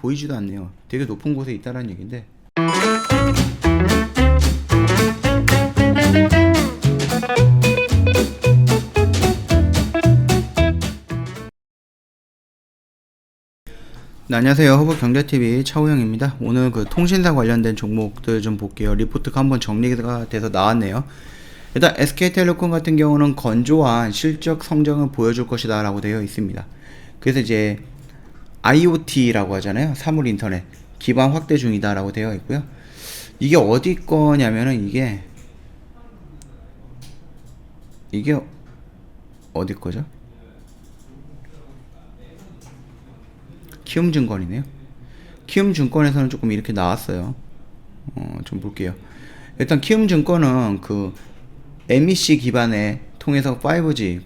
보이지도 않네요. 되게 높은 곳에 있다는 얘기인데, 네, 안녕하세요. 허브경제TV 차우영입니다. 오늘 그 통신사 관련된 종목들 좀 볼게요. 리포트가 한번 정리가 돼서 나왔네요. 일단 SK텔레콤 같은 경우는 건조한 실적 성장을 보여줄 것이다 라고 되어 있습니다. 그래서 이제 IoT라고 하잖아요. 사물 인터넷 기반 확대 중이다 라고 되어 있고요. 이게 어디 거냐면은 이게 어디 거죠? 키움증권이네요. 키움증권에서는 조금 이렇게 나왔어요. 좀 볼게요. 일단 키움증권은 그 MEC 기반에 통해서 5G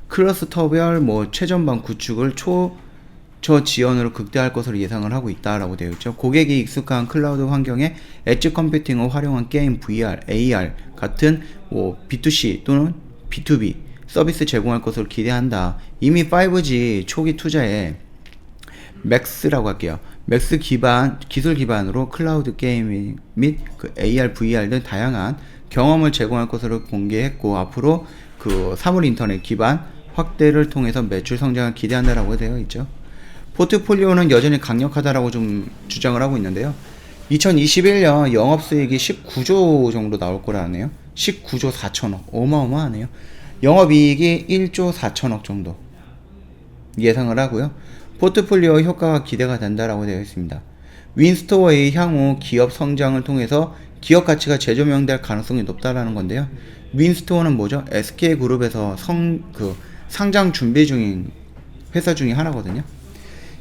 클러스터별 최전방 구축을 초저 지연으로 극대화할 것으로 예상을 하고 있다라고 되어 있죠. 고객이 익숙한 클라우드 환경에 엣지 컴퓨팅을 활용한 게임, VR, AR 같은 B2C 또는 B2B 서비스 제공할 것으로 기대한다. 이미 5G 초기 투자에 맥스라고 할게요. 맥스 기반 기술 기반으로 클라우드 게이밍 및 그 AR, VR 등 다양한 경험을 제공할 것으로 공개했고, 앞으로 그 사물 인터넷 기반 확대를 통해서 매출 성장을 기대한다라고 되어 있죠. 포트폴리오는 여전히 강력하다라고 좀 주장을 하고 있는데요. 2021년 영업수익이 19조 정도 나올 거라네요. 19조 4천억. 어마어마하네요. 영업이익이 1조 4천억 정도 예상을 하고요. 포트폴리오 효과가 기대가 된다라고 되어 있습니다. 윈스토어의 향후 기업 성장을 통해서 기업 가치가 재조명될 가능성이 높다라는 건데요. 윈스토어는 뭐죠? SK그룹에서 상장 준비 중인 회사 중에 하나거든요.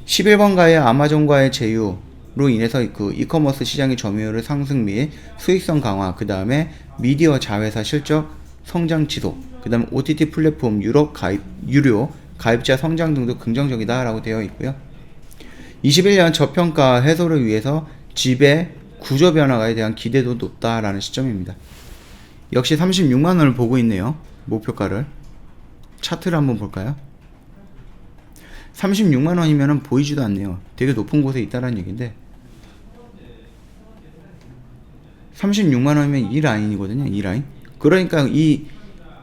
11번가의 아마존과의 제휴로 인해서 그 이커머스 시장의 점유율 상승 및 수익성 강화, 그 다음에 미디어 자회사 실적 성장 지속, 그 다음에 OTT 플랫폼 유료 가입자 성장 등도 긍정적이다라고 되어 있고요. 21년 저평가 해소를 위해서 지배 구조 변화에 대한 기대도 높다라는 시점입니다. 역시 36만원을 보고 있네요. 목표가를. 차트를 한번 볼까요? 36만원이면 보이지도 않네요. 되게 높은 곳에 있다는 얘기인데, 36만원이면 이 라인이거든요. 이 라인. 그러니까 이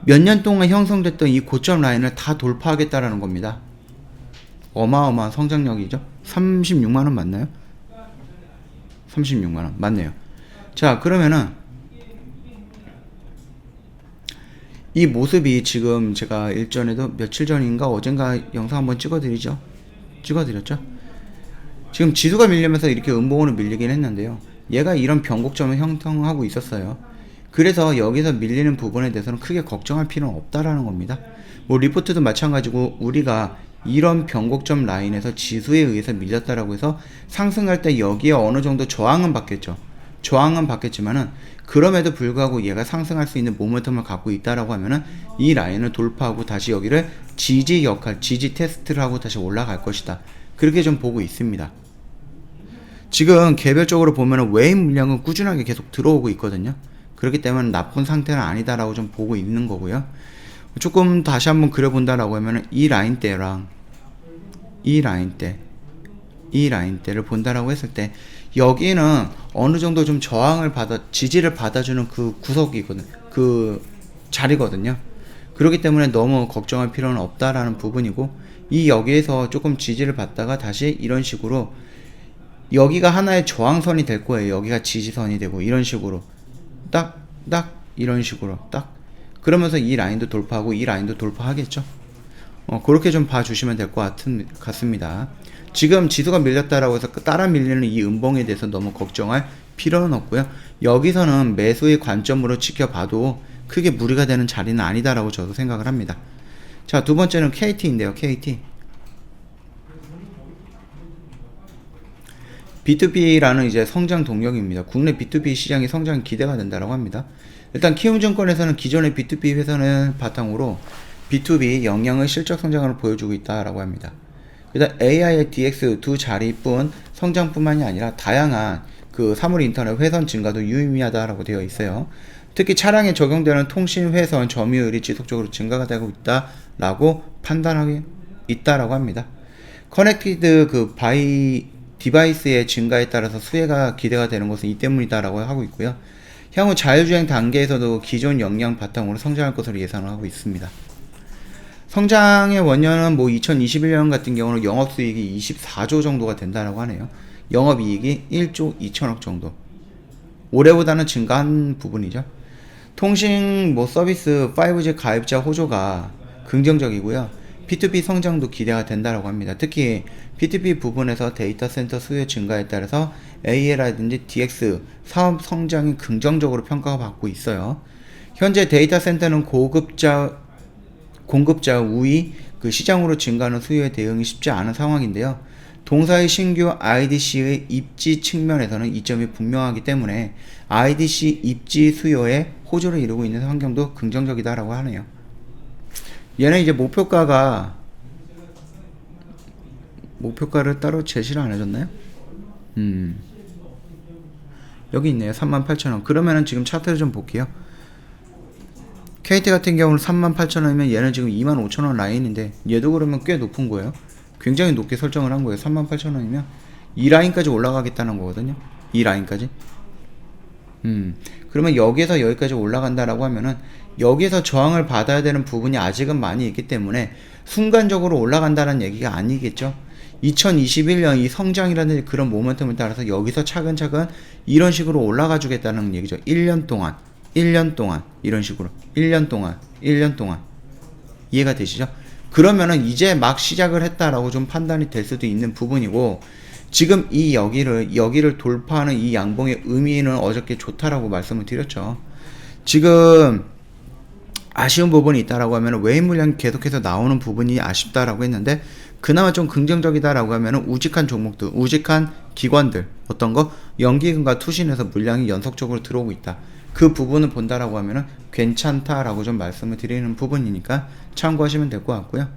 몇 년 동안 형성됐던 이 고점 라인을 다 돌파하겠다라는 겁니다. 어마어마한 성장력이죠. 36만원 맞나요? 36만원 맞네요. 자, 그러면은 이 모습이 지금 제가 일전에도 며칠 전인가 어젠가 영상 한번 찍어드렸죠. 지금 지수가 밀리면서 이렇게 음봉으로 밀리긴 했는데요. 얘가 이런 변곡점을 형성하고 있었어요. 그래서 여기서 밀리는 부분에 대해서는 크게 걱정할 필요는 없다라는 겁니다. 리포트도 마찬가지고, 우리가 이런 변곡점 라인에서 지수에 의해서 밀렸다라고 해서 상승할 때 여기에 어느 정도 저항은 받겠죠. 저항은 받겠지만은, 그럼에도 불구하고 얘가 상승할 수 있는 모멘텀을 갖고 있다라고 하면은 이 라인을 돌파하고 다시 여기를 지지 테스트를 하고 다시 올라갈 것이다. 그렇게 좀 보고 있습니다. 지금 개별적으로 보면은 외인 물량은 꾸준하게 계속 들어오고 있거든요. 그렇기 때문에 나쁜 상태는 아니다라고 좀 보고 있는 거고요. 조금 다시 한번 그려본다라고 하면은 이 라인대랑 이 라인대를 본다라고 했을 때, 여기는 어느 정도 좀 지지를 받아주는 그 구석이거든요. 그 자리거든요. 그렇기 때문에 너무 걱정할 필요는 없다라는 부분이고, 여기에서 조금 지지를 받다가 다시 이런 식으로 여기가 하나의 저항선이 될 거예요. 여기가 지지선이 되고, 이런 식으로 딱 이런 식으로 딱 그러면서 이 라인도 돌파하고 이 라인도 돌파하겠죠. 그렇게 좀 봐주시면 될 것 같습니다. 지금 지수가 밀렸다라고 해서 따라 밀리는 이 음봉에 대해서 너무 걱정할 필요는 없고요. 여기서는 매수의 관점으로 지켜봐도 크게 무리가 되는 자리는 아니다라고 저도 생각을 합니다. 자, 두 번째는 KT인데요. KT B2B라는 이제 성장 동력입니다. 국내 B2B 시장의 성장이 기대가 된다라고 합니다. 일단 키움증권에서는 기존의 B2B 회사는 바탕으로 B2B 영향의 실적 성장을 보여주고 있다라고 합니다. 일단 AI의 DX 두 자리뿐 성장뿐만이 아니라 다양한 그 사물 인터넷 회선 증가도 유의미하다라고 되어 있어요. 특히 차량에 적용되는 통신 회선 점유율이 지속적으로 증가가 되고 있다라고 판단하고 있다라고 합니다. 커넥티드 그 바이 디바이스의 증가에 따라서 수혜가 기대가 되는 것은 이 때문이다라고 하고 있고요. 향후 자율주행 단계에서도 기존 역량 바탕으로 성장할 것으로 예상을 하고 있습니다. 성장의 원년은 뭐 2021년 같은 경우는 영업수익이 24조 정도가 된다라고 하네요. 영업이익이 1조 2천억 정도. 올해보다는 증가한 부분이죠. 통신 뭐 서비스 5G 가입자 호조가 긍정적이고요. P2P 성장도 기대가 된다라고 합니다. 특히 P2P 부분에서 데이터 센터 수요 증가에 따라서 AI라든지 DX 사업 성장이 긍정적으로 평가가 받고 있어요. 현재 데이터 센터는 공급자 우위 그 시장으로 증가하는 수요에 대응이 쉽지 않은 상황인데요. 동사의 신규 IDC의 입지 측면에서는 이점이 분명하기 때문에 IDC 입지 수요에 호조를 이루고 있는 환경도 긍정적이다라고 하네요. 얘는 이제 목표가를 따로 제시를 안 해줬나요? 여기 있네요. 38,000원. 그러면은 지금 차트를 좀 볼게요. KT 같은 경우는 38,000원이면 얘는 지금 25,000원 라인인데 얘도 그러면 꽤 높은 거예요. 굉장히 높게 설정을 한 거예요. 38,000원이면 이 라인까지 올라가겠다는 거거든요. 이 라인까지. 그러면 여기에서 여기까지 올라간다라고 하면은 여기에서 저항을 받아야 되는 부분이 아직은 많이 있기 때문에 순간적으로 올라간다는 얘기가 아니겠죠. 2021년 이 성장이라는 그런 모멘텀을 따라서 여기서 차근차근 이런 식으로 올라가 주겠다는 얘기죠. 1년 동안 이런 식으로 1년 동안 이해가 되시죠? 그러면은 이제 막 시작을 했다라고 좀 판단이 될 수도 있는 부분이고, 지금 이 여기를 돌파하는 이 양봉의 의미는 어저께 좋다라고 말씀을 드렸죠. 지금 아쉬운 부분이 있다라고 하면 외인 물량이 계속해서 나오는 부분이 아쉽다라고 했는데, 그나마 좀 긍정적이다라고 하면은 우직한 종목들, 우직한 기관들, 어떤 거 연기금과 투신에서 물량이 연속적으로 들어오고 있다. 그 부분을 본다라고 하면은 괜찮다라고 좀 말씀을 드리는 부분이니까 참고하시면 될 것 같고요.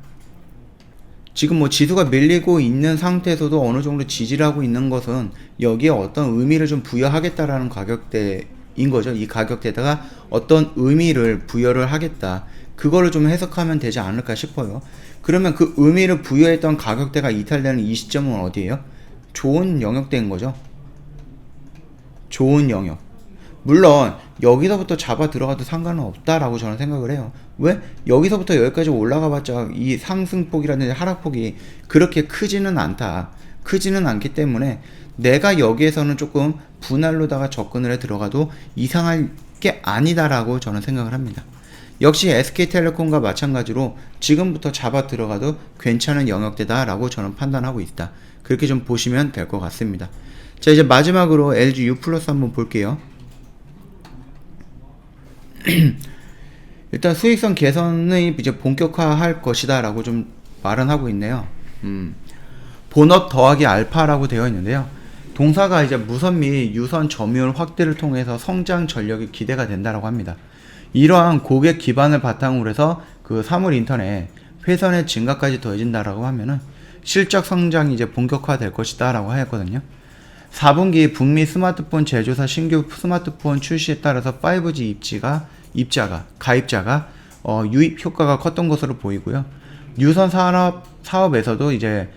지금 뭐 지수가 밀리고 있는 상태에서도 어느 정도 지지를 하고 있는 것은 여기에 어떤 의미를 좀 부여하겠다라는 가격대인 거죠. 이 가격대에다가 어떤 의미를 부여를 하겠다. 그거를 좀 해석하면 되지 않을까 싶어요. 그러면 그 의미를 부여했던 가격대가 이탈되는 이 시점은 어디예요? 좋은 영역대인 거죠. 좋은 영역. 물론 여기서부터 잡아 들어가도 상관은 없다라고 저는 생각을 해요. 왜? 여기서부터 여기까지 올라가봤자 이 상승폭이라든지 하락폭이 그렇게 크지는 않기 때문에 내가 여기에서는 조금 분할로다가 접근을 해 들어가도 이상할 게 아니다라고 저는 생각을 합니다. 역시 SK텔레콤과 마찬가지로 지금부터 잡아 들어가도 괜찮은 영역대다라고 저는 판단하고 있다. 그렇게 좀 보시면 될 것 같습니다. 자, 이제 마지막으로 LG U 플러스 한번 볼게요. 일단 수익성 개선의 이제 본격화할 것이다 라고 좀 말은 하고 있네요. 본업 더하기 알파라고 되어 있는데요. 동사가 이제 무선 및 유선 점유율 확대를 통해서 성장 전력이 기대가 된다라고 합니다. 이러한 고객 기반을 바탕으로 해서 그 사물 인터넷 회선의 증가까지 더해진다라고 하면은 실적 성장이 이제 본격화될 것이다 라고 하였거든요. 4분기 북미 스마트폰 제조사 신규 스마트폰 출시에 따라서 5G 가입자가 유입 효과가 컸던 것으로 보이고요. 유선 사업에서도 이제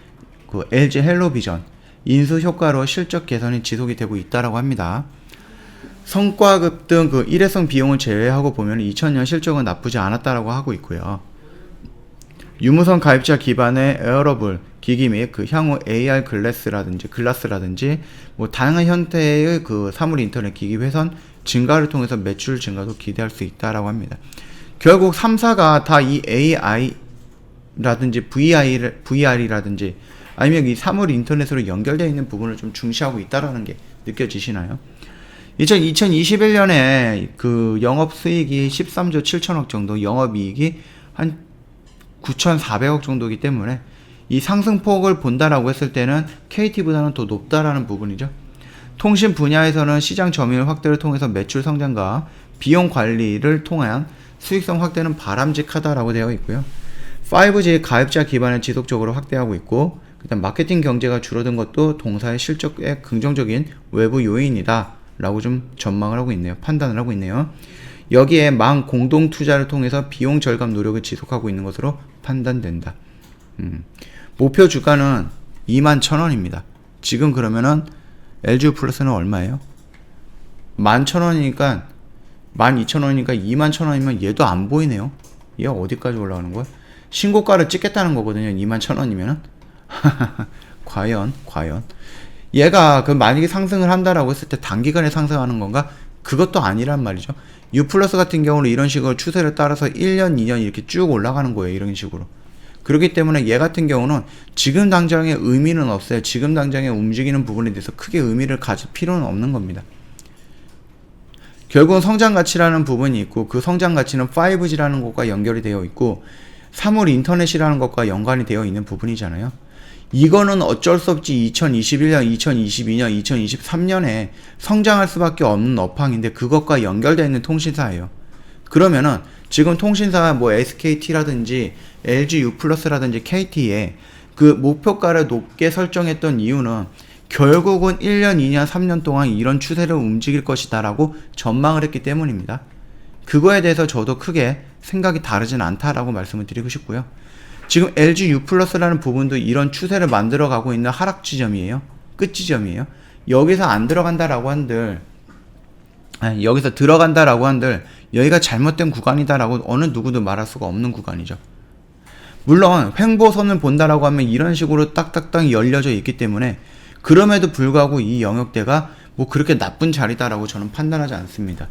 그 LG 헬로비전 인수 효과로 실적 개선이 지속이 되고 있다라고 합니다. 성과급 등 그 일회성 비용을 제외하고 보면 2000년 실적은 나쁘지 않았다라고 하고 있고요. 유무선 가입자 기반의 웨어러블 기기 및 그 향후 AR 글라스라든지 뭐 다양한 형태의 그 사물 인터넷 기기 회선 증가를 통해서 매출 증가도 기대할 수 있다라고 합니다. 결국 3사가 다 이 AI라든지 VR이라든지 아니면 이 사물 인터넷으로 연결되어 있는 부분을 좀 중시하고 있다라는 게 느껴지시나요? 2021년에 그 영업 수익이 13조 7천억 정도, 영업이익이 한 9,400억 정도이기 때문에 이 상승폭을 본다라고 했을 때는 KT보다는 더 높다라는 부분이죠. 통신 분야에서는 시장 점유율 확대를 통해서 매출 성장과 비용 관리를 통한 수익성 확대는 바람직하다라고 되어 있고요. 5G 가입자 기반을 지속적으로 확대하고 있고, 그다음 마케팅 경제가 줄어든 것도 동사의 실적에 긍정적인 외부 요인이다 라고 좀 전망을 하고 있네요. 판단을 하고 있네요. 여기에 망 공동 투자를 통해서 비용 절감 노력을 지속하고 있는 것으로 판단된다. 목표 주가는 21,000원입니다. 지금 그러면은 LG U 플러스는 얼마예요? 11,000원이니까 12,000원이니까 21,000원이면 얘도 안 보이네요. 얘가 어디까지 올라가는 거야? 신고가를 찍겠다는 거거든요. 21,000원이면은. 과연 얘가 그 만약에 상승을 한다라고 했을 때 단기간에 상승하는 건가? 그것도 아니란 말이죠. U 플러스 같은 경우는 이런 식으로 추세를 따라서 1년, 2년 이렇게 쭉 올라가는 거예요. 이런 식으로. 그렇기 때문에 얘 같은 경우는 지금 당장의 의미는 없어요. 지금 당장에 움직이는 부분에 대해서 크게 의미를 가질 필요는 없는 겁니다. 결국은 성장 가치라는 부분이 있고 그 성장 가치는 5G라는 것과 연결이 되어 있고 사물 인터넷이라는 것과 연관이 되어 있는 부분이잖아요. 이거는 어쩔 수 없이 2021년, 2022년, 2023년에 성장할 수밖에 없는 업황인데 그것과 연결되어 있는 통신사예요. 그러면은 지금 통신사 뭐 SKT라든지 LG U 플러스라든지 KT에 그 목표가를 높게 설정했던 이유는 결국은 1년, 2년, 3년 동안 이런 추세를 움직일 것이다 라고 전망을 했기 때문입니다. 그거에 대해서 저도 크게 생각이 다르진 않다라고 말씀을 드리고 싶고요. 지금 LG U 플러스라는 부분도 이런 추세를 만들어 가고 있는 하락 지점이에요. 끝 지점이에요. 여기서 안 들어간다라고 한들 여기서 들어간다라고 한들 여기가 잘못된 구간이다라고 어느 누구도 말할 수가 없는 구간이죠. 물론 횡보선을 본다라고 하면 이런 식으로 딱딱딱 열려져 있기 때문에 그럼에도 불구하고 이 영역대가 뭐 그렇게 나쁜 자리다라고 저는 판단하지 않습니다.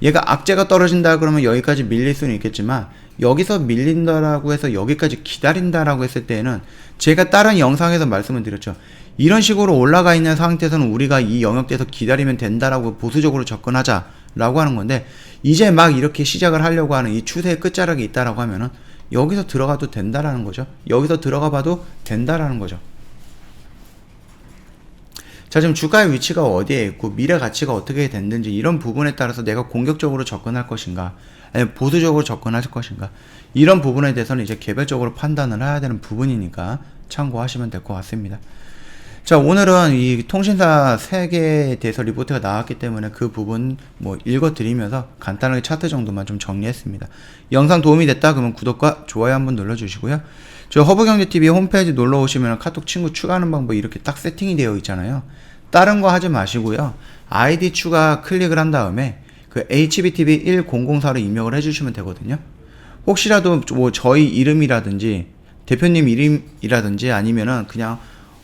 얘가 악재가 떨어진다 그러면 여기까지 밀릴 수는 있겠지만 여기서 밀린다라고 해서 여기까지 기다린다라고 했을 때는 제가 다른 영상에서 말씀을 드렸죠. 이런 식으로 올라가 있는 상태에서는 우리가 이 영역대에서 기다리면 된다라고 보수적으로 접근하자라고 하는 건데 이제 막 이렇게 시작을 하려고 하는 이 추세의 끝자락이 있다라고 하면은 여기서 들어가도 된다라는 거죠. 여기서 들어가 봐도 된다라는 거죠. 자, 지금 주가의 위치가 어디에 있고 미래 가치가 어떻게 됐는지 이런 부분에 따라서 내가 공격적으로 접근할 것인가 아니면 보수적으로 접근할 것인가 이런 부분에 대해서는 이제 개별적으로 판단을 해야 되는 부분이니까 참고하시면 될 것 같습니다. 자, 오늘은 이 통신사 3개에 대해서 리포트가 나왔기 때문에 그 부분 뭐 읽어드리면서 간단하게 차트 정도만 좀 정리했습니다. 영상 도움이 됐다 그러면 구독과 좋아요 한번 눌러주시고요. 저 허브경제TV 홈페이지 놀러 오시면 카톡 친구 추가하는 방법 이렇게 딱 세팅이 되어 있잖아요. 다른 거 하지 마시고요. 아이디 추가 클릭을 한 다음에 그 HBTV 1004로 입력을 해주시면 되거든요. 혹시라도 뭐 저희 이름이라든지 대표님 이름이라든지 아니면은 그냥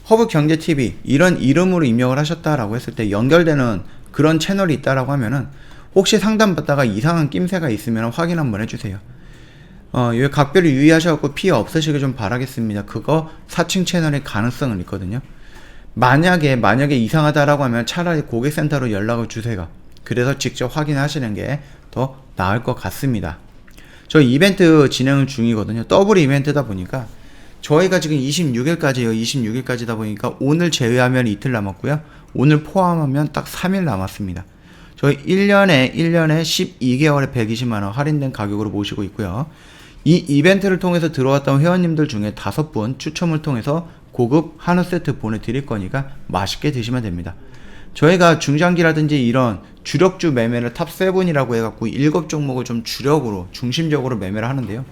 허브경제TV 이런 이름으로 입력을 하셨다라고 했을 때 연결되는 그런 채널이 있다라고 하면은 혹시 상담받다가 이상한 낌새가 있으면 확인 한번 해주세요. 이 각별히 유의하셔갖고 피해 없으시길 좀 바라겠습니다. 그거 사칭 채널의 가능성은 있거든요. 만약에 이상하다라고 하면 차라리 고객센터로 연락을 주세요. 그래서 직접 확인하시는 게 더 나을 것 같습니다. 저 이벤트 진행 중이거든요. 더블 이벤트다 보니까 저희가 지금 26일까지요. 26일까지다 보니까 오늘 제외하면 이틀 남았고요. 오늘 포함하면 딱 3일 남았습니다. 저희 1년에 12개월에 120만원 할인된 가격으로 모시고 있고요. 이 이벤트를 통해서 들어왔던 회원님들 중에 5분 추첨을 통해서 고급 한우 세트 보내드릴 거니까 맛있게 드시면 됩니다. 저희가 중장기라든지 이런 주력주 매매를 탑7이라고 해갖고 7종목을 좀 주력으로 중심적으로 매매를 하는데요.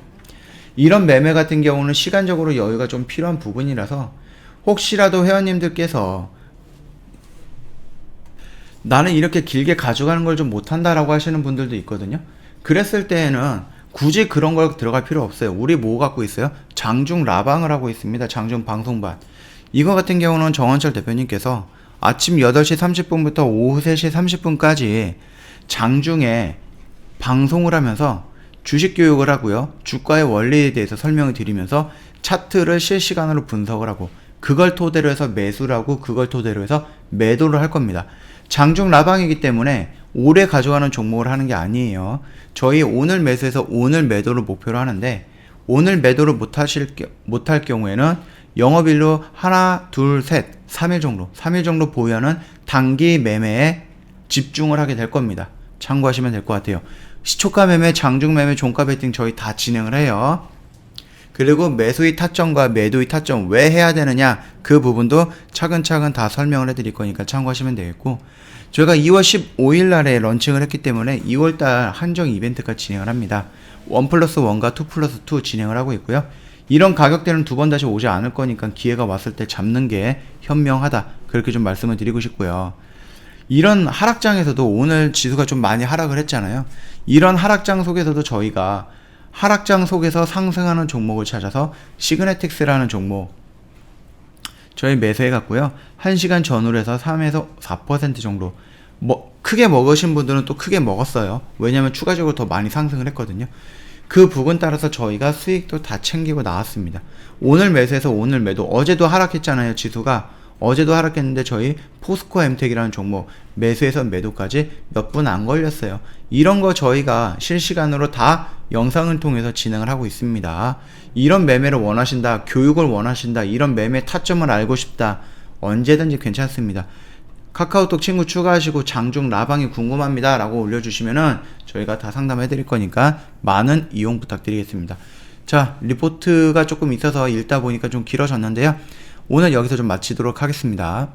이런 매매 같은 경우는 시간적으로 여유가 좀 필요한 부분이라서 혹시라도 회원님들께서 나는 이렇게 길게 가져가는 걸 좀 못한다라고 하시는 분들도 있거든요. 그랬을 때에는 굳이 그런 걸 들어갈 필요 없어요. 우리 뭐 갖고 있어요? 장중 라방을 하고 있습니다. 장중 방송반. 이거 같은 경우는 정원철 대표님께서 아침 8시 30분부터 오후 3시 30분까지 장중에 방송을 하면서 주식 교육을 하고요. 주가의 원리에 대해서 설명을 드리면서 차트를 실시간으로 분석을 하고 그걸 토대로 해서 매수를 하고 그걸 토대로 해서 매도를 할 겁니다. 장중 라방이기 때문에 오래 가져가는 종목을 하는 게 아니에요. 저희 오늘 매수해서 오늘 매도를 목표로 하는데 오늘 매도를 못할 경우에는 영업일로 하나, 둘, 셋, 3일 정도 보유하는 단기 매매에 집중을 하게 될 겁니다. 참고하시면 될 것 같아요. 시초가 매매, 장중 매매, 종가 베팅 저희 다 진행을 해요. 그리고 매수의 타점과 매도의 타점 왜 해야 되느냐 그 부분도 차근차근 다 설명을 해드릴 거니까 참고하시면 되겠고 저희가 2월 15일 날에 런칭을 했기 때문에 2월달 한정 이벤트가 진행을 합니다. 1+1과 2+2 진행을 하고 있고요. 이런 가격대는 두 번 다시 오지 않을 거니까 기회가 왔을 때 잡는 게 현명하다 그렇게 좀 말씀을 드리고 싶고요. 이런 하락장에서도 오늘 지수가 좀 많이 하락을 했잖아요. 이런 하락장 속에서도 저희가 하락장 속에서 상승하는 종목을 찾아서 시그네틱스라는 종목 저희 매수해 갔고요. 1시간 전후로 해서 3에서 4% 정도 크게 먹으신 분들은 또 크게 먹었어요. 왜냐면 추가적으로 더 많이 상승을 했거든요. 그 부분 따라서 저희가 수익도 다 챙기고 나왔습니다. 오늘 매수해서 오늘 매도, 어제도 하락했잖아요. 지수가 어제도 하락했는데 저희 포스코 엠텍이라는 종목 매수해서 매도까지 몇 분 안 걸렸어요. 이런 거 저희가 실시간으로 다 영상을 통해서 진행을 하고 있습니다. 이런 매매를 원하신다, 교육을 원하신다, 이런 매매 타점을 알고 싶다, 언제든지 괜찮습니다. 카카오톡 친구 추가하시고 장중 라방이 궁금합니다 라고 올려주시면은 저희가 다 상담해 드릴 거니까 많은 이용 부탁드리겠습니다. 자, 리포트가 조금 있어서 읽다 보니까 좀 길어졌는데요. 오늘 여기서 좀 마치도록 하겠습니다.